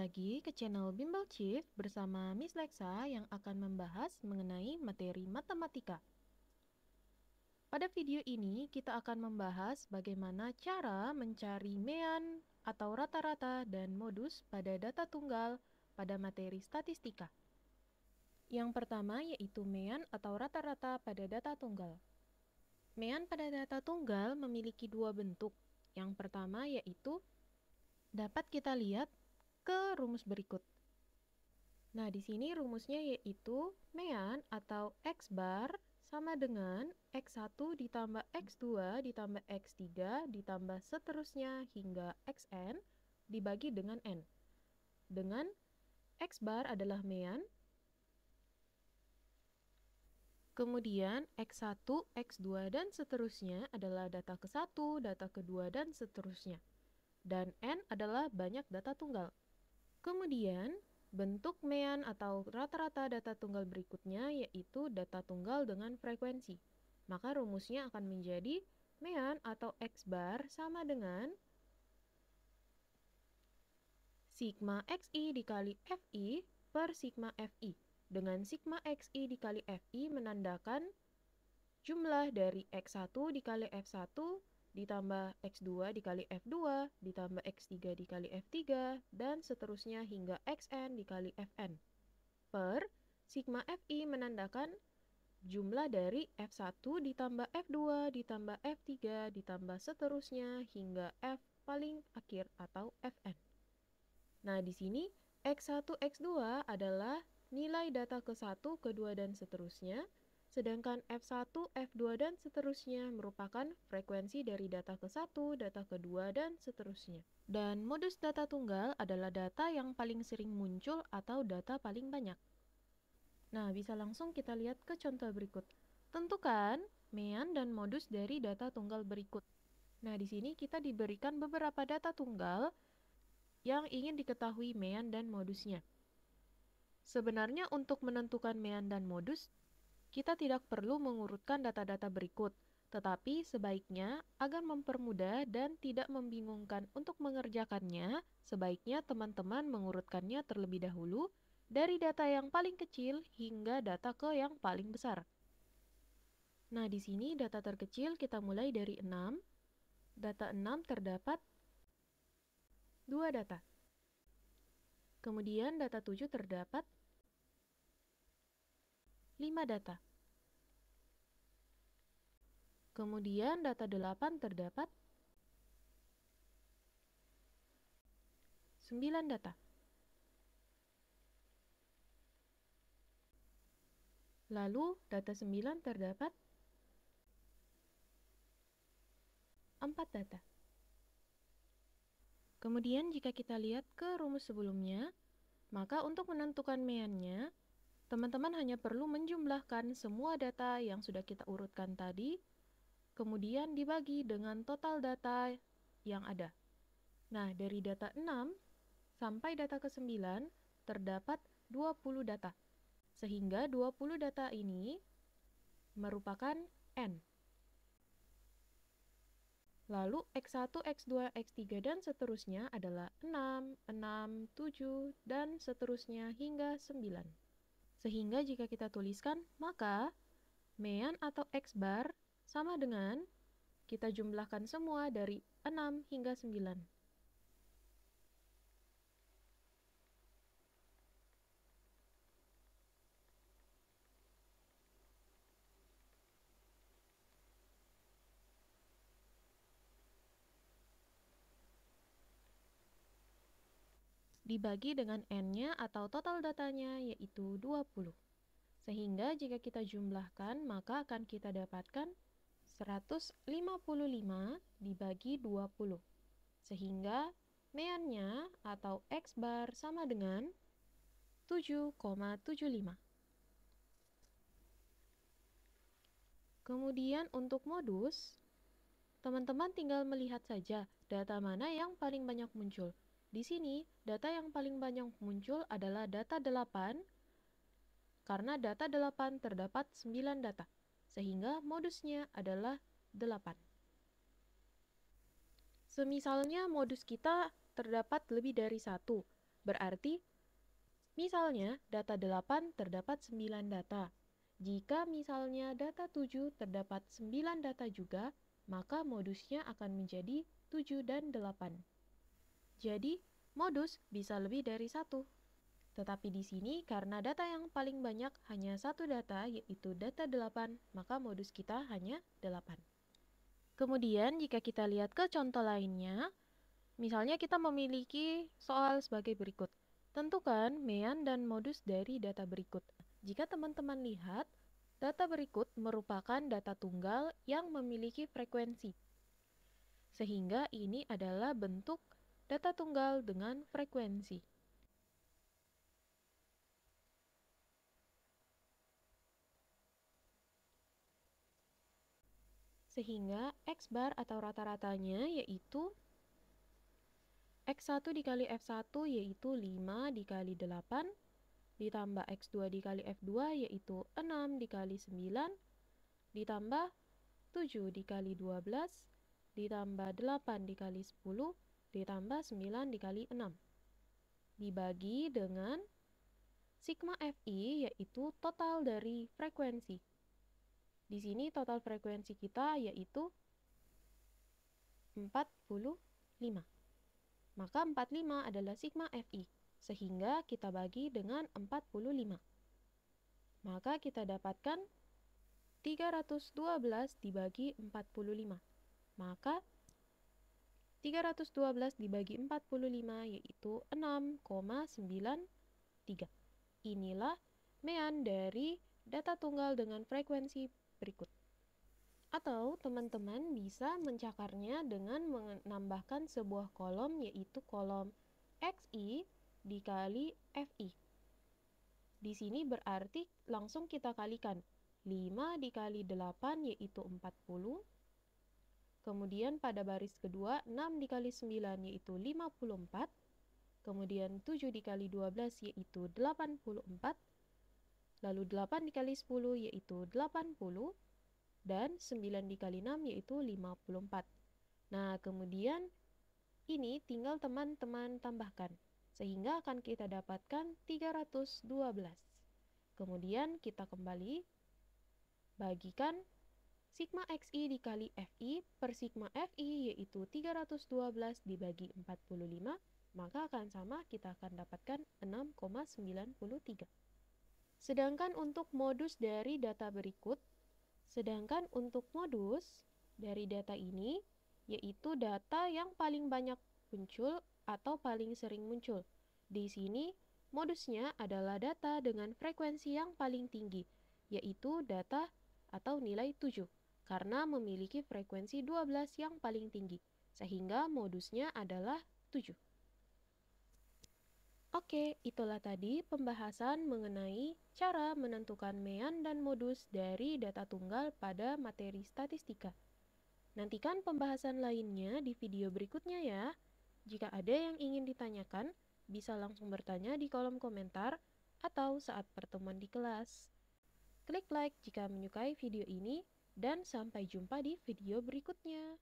lagi ke channel Bimbel Chief bersama Miss Lexa yang akan membahas mengenai materi matematika. Pada video ini kita akan membahas bagaimana cara mencari mean atau rata-rata dan modus pada data tunggal pada materi statistika. Yang pertama yaitu mean atau rata-rata pada data tunggal. Mean pada data tunggal memiliki dua bentuk. Yang pertama yaitu dapat kita lihat ke rumus berikut. Nah, di sini rumusnya yaitu mean atau X bar sama dengan X1 ditambah X2 ditambah X3 ditambah seterusnya hingga Xn dibagi dengan N. Dengan X bar adalah mean, kemudian X1, X2, dan seterusnya adalah data ke-1, data kedua, dan seterusnya. Dan N adalah banyak data tunggal. Kemudian, bentuk mean atau rata-rata data tunggal berikutnya yaitu data tunggal dengan frekuensi. Maka rumusnya akan menjadi mean atau X bar sama dengan sigma XI dikali FI per sigma FI. Dengan sigma XI dikali FI menandakan jumlah dari X1 dikali F1 ditambah X2 dikali F2, ditambah X3 dikali F3, dan seterusnya hingga Xn dikali Fn. Per sigma Fi menandakan jumlah dari F1 ditambah F2 ditambah F3 ditambah seterusnya hingga F paling akhir atau Fn. Nah, di sini X1, X2 adalah nilai data ke-1, kedua, dan seterusnya. Sedangkan F1, F2, dan seterusnya merupakan frekuensi dari data ke-1, data kedua, dan seterusnya. Dan modus data tunggal adalah data yang paling sering muncul atau data paling banyak. Nah, bisa langsung kita lihat ke contoh berikut. Tentukan mean dan modus dari data tunggal berikut. Nah, di sini kita diberikan beberapa data tunggal yang ingin diketahui mean dan modusnya. Sebenarnya untuk menentukan mean dan modus, kita tidak perlu mengurutkan data-data berikut, tetapi sebaiknya agar mempermudah dan tidak membingungkan untuk mengerjakannya, sebaiknya teman-teman mengurutkannya terlebih dahulu dari data yang paling kecil hingga data ke yang paling besar. Nah, di sini data terkecil kita mulai dari 6. Data 6 terdapat 2 data. Kemudian data 7 terdapat 5 data. Kemudian data 8 terdapat 9 data. Lalu data 9 terdapat 4 data. Kemudian jika kita lihat ke rumus sebelumnya, maka untuk menentukan meannya, teman-teman hanya perlu menjumlahkan semua data yang sudah kita urutkan tadi, kemudian dibagi dengan total data yang ada. Nah, dari data 6 sampai data ke-9 terdapat 20 data. Sehingga 20 data ini merupakan N. Lalu X1, X2, X3, dan seterusnya adalah 6, 6, 7, dan seterusnya hingga 9. Sehingga jika kita tuliskan, maka mean atau X bar sama dengan kita jumlahkan semua dari 6 hingga 9. Dibagi dengan N-nya atau total datanya yaitu 20. Sehingga jika kita jumlahkan, maka akan kita dapatkan 155 dibagi 20. Sehingga meannya atau X bar sama dengan 7,75. Kemudian untuk modus, teman-teman tinggal melihat saja data mana yang paling banyak muncul. Di sini, data yang paling banyak muncul adalah data 8, karena data 8 terdapat 9 data, sehingga modusnya adalah 8. Semisalnya modus kita terdapat lebih dari 1, Berarti, misalnya data 8 terdapat 9 data. Jika misalnya data 7 terdapat 9 data juga, maka modusnya akan menjadi 7 dan 8. Jadi, modus bisa lebih dari satu. Tetapi di sini karena data yang paling banyak hanya satu data, yaitu data 8, maka modus kita hanya 8. Kemudian jika kita lihat ke contoh lainnya, misalnya kita memiliki soal sebagai berikut. Tentukan mean dan modus dari data berikut. Jika teman-teman lihat, data berikut merupakan data tunggal yang memiliki frekuensi. Sehingga ini adalah bentuk data tunggal dengan frekuensi. Sehingga X bar atau rata-ratanya yaitu X1 dikali F1 yaitu 5 dikali 8, ditambah X2 dikali F2 yaitu 6 dikali 9, ditambah 7 dikali 12, ditambah 8 dikali 10, ditambah 9 dikali 6. Dibagi dengan sigma Fi yaitu total dari frekuensi. Di sini total frekuensi kita yaitu 45. Maka 45 adalah sigma Fi, sehingga kita bagi dengan 45. Maka kita dapatkan 312 dibagi 45. Maka 312 dibagi 45 yaitu 6,93. Inilah mean dari data tunggal dengan frekuensi berikut. Atau teman-teman bisa mencakarnya dengan menambahkan sebuah kolom yaitu kolom XI dikali FI. Di sini berarti langsung kita kalikan. 5 dikali 8 yaitu 40. Kemudian pada baris kedua 6 dikali 9 yaitu 54. Kemudian 7 dikali 12 yaitu 84. Lalu 8 dikali 10 yaitu 80. Dan 9 dikali 6 yaitu 54. Nah, kemudian ini tinggal teman-teman tambahkan. Sehingga akan kita dapatkan 312. Kemudian kita kembali bagikan sigma XI dikali FI per sigma FI yaitu 312 dibagi 45. Maka akan sama, kita akan dapatkan 6,93. Sedangkan untuk modus dari data berikut, sedangkan untuk modus dari data ini, yaitu data yang paling banyak muncul atau paling sering muncul. Di sini, modusnya adalah data dengan frekuensi yang paling tinggi, yaitu data atau nilai 7, karena memiliki frekuensi 12 yang paling tinggi, sehingga modusnya adalah 7. Oke, itulah tadi pembahasan mengenai cara menentukan mean dan modus dari data tunggal pada materi statistika. Nantikan pembahasan lainnya di video berikutnya ya. Jika ada yang ingin ditanyakan, bisa langsung bertanya di kolom komentar atau saat pertemuan di kelas. Klik like jika menyukai video ini, dan sampai jumpa di video berikutnya.